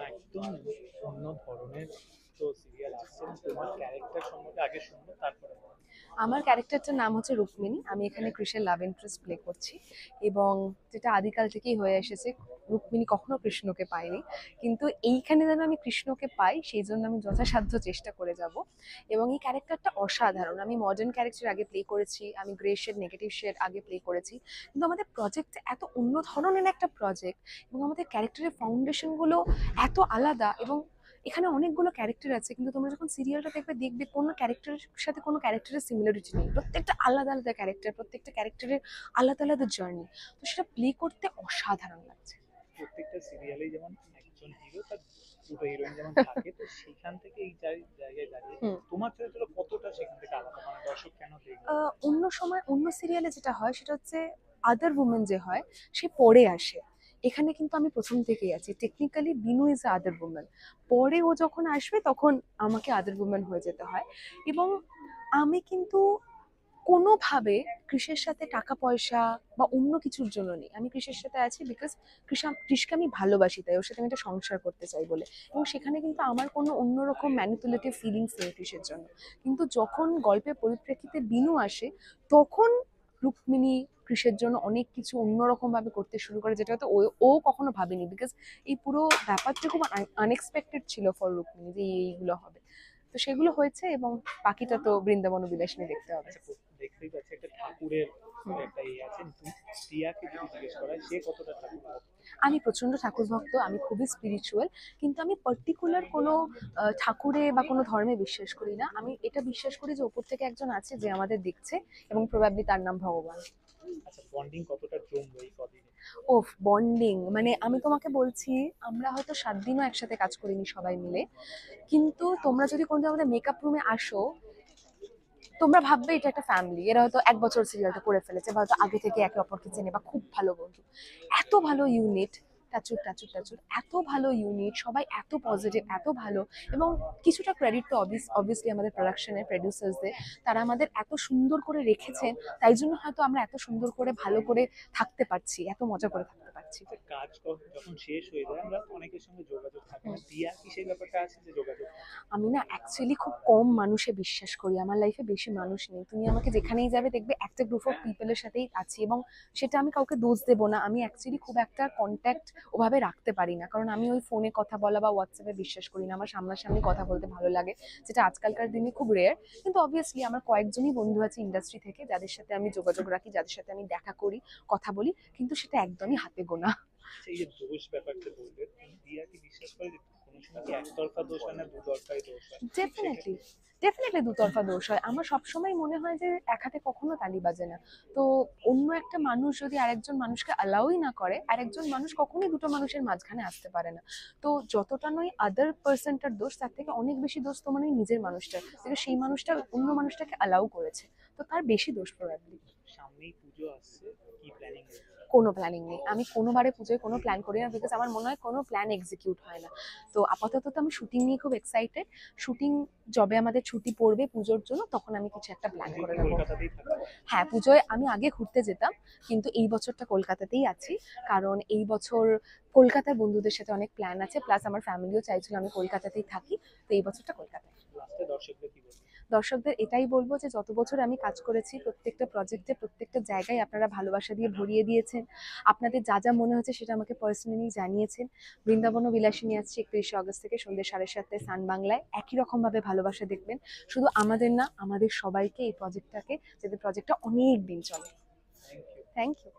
একদম অন্য ধরনের তো সিরিয়াল আসছে, তোমার ক্যারেক্টার সম্বন্ধে আগে শুনবো তারপরে। আমার ক্যারেক্টারটার নাম হচ্ছে রুক্মিণী। আমি এখানে কৃষ্ণের লাভ ইন্টারেস্ট প্লে করছি, এবং যেটা আদিকাল থেকেই হয়ে এসেছে, রুক্মিণী কখনো কৃষ্ণকে পায়নি, কিন্তু এইখানে যেন আমি কৃষ্ণকে পাই সেই জন্য আমি যথাসাধ্য চেষ্টা করে যাব। এবং এই ক্যারেক্টারটা অসাধারণ। আমি মডার্ন ক্যারেক্টার আগে প্লে করেছি, আমি গ্রে শেড নেগেটিভ শেড আগে প্লে করেছি, কিন্তু আমাদের প্রজেক্ট এত অন্য ধরনের একটা প্রজেক্ট, এবং আমাদের ক্যারেক্টারের ফাউন্ডেশনগুলো এত আলাদা। এবং এখানে অনেকগুলো ক্যারেক্টার আছে, কিন্তু তোমরা যখন সিরিয়ালটা দেখবে দেখবে কোনো ক্যারেক্টারের সাথে কোনো ক্যারেক্টারের সিমিলারিটি নেই। প্রত্যেকটা আলাদা আলাদা ক্যারেক্টার, প্রত্যেকটা ক্যারেক্টারের আলাদা আলাদা জার্নি। তো সেটা প্লে করতে অসাধারণ লাগছে। প্রত্যেকটা সিরিয়ালেই যেমন একজন হিরো তার দুটো হিরোইন যেমন থাকে, তো সেখান থেকে এই জায়গায় দাঁড়িয়ে হুম। তোমার চরিত্র কতটা সেখান থেকে আলাদা, মানে দর্শক কেন দেখবে? অন্য সময় অন্য সিরিয়ালে যেটা হয় সেটা হচ্ছে আদার উমেন যে হয় সে পরে আসে। এখানে কিন্তু আমি প্রথম থেকেই আছি। Technically Binu is other women, পরে ও যখন আসবে তখন আমাকে আদার উমেন হয়ে যেতে হয়। এবং আমি কিন্তু কোনোভাবে কৃষের সাথে টাকা পয়সা বা অন্য কিছুর জন্য নেই। আমি কৃষের সাথে আছি বিকজ কৃষকে আমি ভালোবাসি, তাই ওর সাথে আমি একটা সংসার করতে চাই বলে। এবং সেখানে কিন্তু আমার কোনো অন্যরকম ম্যানিপুলেটিভ ফিলিংস নেই কৃষের জন্য। কিন্তু যখন গল্পের পরিপ্রেক্ষিতে বিনু আসে, তখন রুক্মিণী কৃষের জন্য অনেক কিছু অন্যরকম ভাবে করতে শুরু করে, যেটা হয়তো ও ও কখনো ভাবেনি। বিকজ এই পুরো ব্যাপারটা খুব আনএক্সপেক্টেড ছিল ফর রুক্মিণী যে এইগুলো হবে। তো সেগুলো হয়েছে, এবং বাকিটা তো বৃন্দাবন ও বিলাসিনী দেখতে হবে। আচ্ছা, দেখতেই পাচ্ছি একটা ঠাকুরের একটা ইয়ে আছে। প্রিয়াকে যদি জিজ্ঞেস করা হয়, সে কতটা ঠাকুর ভক্ত? আমি প্রচন্ড ঠাকুর ভক্ত, আমি খুবই স্পিরিচুয়াল, কিন্তু আমি পার্টিকুলার কোনো ঠাকুরে বা কোনো ধর্মে বিশ্বাস করি না। আমি এটা বিশ্বাস করি যে ওপর থেকে একজন আছে যে আমাদের দেখছে, এবং প্রবাবলি তার নাম ভগবান। আচ্ছা, বন্ডিং কতটা জমবে এই কদিনে? ওফ, বন্ডিং মানে আমি তোমাকে বলছি, আমরা হয়তো 7 দিনও একসাথে কাজ করিনি সবাই মিলে, কিন্তু তোমরা যদি কোনোদিন আমাদের মেকআপ রুমে আসো, তোমরা ভাববে এটা একটা ফ্যামিলি। এরা হয়তো 1 বছর সিরিয়ালটা করে ফেলেছে, বা হয়তো আগে থেকে একে অপরকে চেনে, বা খুব ভালো বন্ধু। এত ভালো ইউনিট, টাচুর টাচুর টাচুর, এত ভালো ইউনিট, সবাই এত পজিটিভ, এত ভালো। এবং কিছুটা ক্রেডিট তো অবভিয়াসলি আমাদের প্রোডাকশনের প্রডিউসার্সদের। তারা আমাদের এত সুন্দর করে রেখেছেন, তাই জন্য হয়তো আমরা এত সুন্দর করে ভালো করে থাকতে পারছি, এত মজা করে থাকতে পারছি। আচ্ছা, কাজ যখন শেষ হয়ে যায়, আমরা অনেকের সঙ্গে যোগাযোগ থাকে না, দিয়া কি সেই ব্যাপারটা আছে যে যোগাযোগ থাকে? আমি না অ্যাকচুয়ালি খুব কম মানুষে বিশ্বাস করি। আমার লাইফে বেশি মানুষ নেই। তুমি আমাকে যেখানেই যাবে দেখবে একটা গ্রুপ অফ পিপলের সাথেই আছি, এবং সেটা আমি কাউকে দোষ দেবো না। আমি অ্যাকচুয়ালি খুব একটা কন্ট্যাক্ট ওভাবে রাখতে পারি না, কারণ আমি ওই ফোনে কথা বলা বা হোয়াটসঅ্যাপে বিশ্বাস করি না। আমার সামনাসামনি কথা বলতে ভালো লাগে, যেটা আজকালকার দিনে খুব রেয়ার। কিন্তু অবভিয়াসলি আমার কয়েকজনই বন্ধু আছে ইন্ডাস্ট্রি থেকে, যাদের সাথে আমি যোগাযোগ রাখি, যাদের সাথে আমি দেখা করি, কথা বলি, কিন্তু সেটা একদমই হাতে গোনা। সেই যে দোষ ব্যাপারটা বলবে, দিয়া কি বিশ্বাস করে যে কোনো সময় কি একতরফা দোষ হয় না দুতরফাই দোষ হয়? ঠিক ডেফিনেটলি, সেক্ষেত্রে ডেফিনেটলি দুতরফা দোষ হয়। আমার সবসময় মনে হয় যে এক হাতে কখনো তালি বাজে না। তো অন্য একটা মানুষ যদি আরেকজন মানুষকে অ্যালাউই না করে, আরেকজন মানুষ কখনোই দুটো মানুষের মাঝখানে আসতে পারে না। তো যতটা নয় আদার পার্সনটার দোষ, তার থেকে অনেক বেশি দোষ তোমার ওই নিজের মানুষটার, যে সেই মানুষটা অন্য মানুষটাকে অ্যালাউ করেছে। তো তার বেশি দোষ প্রবাবলি। সামনেই পুজো আসছে, কি প্ল্যানিং রয়েছে? কোনো প্ল্যানিং নেই। আমি কোনোবারে পুজোয় কোনো প্ল্যান করি না, বিকজ আমার মনে হয় কোনো প্ল্যান এক্সিকিউট হয় না। তো আপাতত তো আমি শুটিং নিয়ে খুব এক্সাইটেড। শুটিং যবে আমাদের ছুটি পড়বে পুজোর জন্য, তখন আমি কিছু একটা প্ল্যান পুজোয় করে কি নেবো। কলকাতাতেই থাকবে? হ্যাঁ, পুজোয় আমি আগে ঘুরতে যেতাম, কিন্তু এই বছরটা কলকাতাতেই আছি। কারণ এই বছর কলকাতার বন্ধুদের সাথে অনেক প্ল্যান আছে, প্লাস আমার ফ্যামিলিও চাইছিল আমি কলকাতাতেই থাকি। তো এই বছরটা কলকাতায়। লাস্টে দর্শকদের কি বলবে? দর্শকদের এটাই বলবো যে যত বছর আমি কাজ করেছি, প্রত্যেকটা প্রজেক্টে প্রত্যেকটা জায়গায় আপনারা ভালোবাসা দিয়ে ভরিয়ে দিয়েছেন। আপনাদের যা যা মনে হচ্ছে সেটা আমাকে পার্সোনালি জানিয়েছেন। বৃন্দাবন ও বিলাসিনী আসছে 31শে আগস্ট থেকে সন্ধ্যে 7:30টায় সান বাংলায়। একই রকম ভাবে ভালোবাসা দেখবেন, শুধু আমাদের না, আমাদের সবাইকে, এই প্রজেক্টটাকে, যাতে প্রজেক্টটা অনেক দিন চলে। Thank you. Thank you.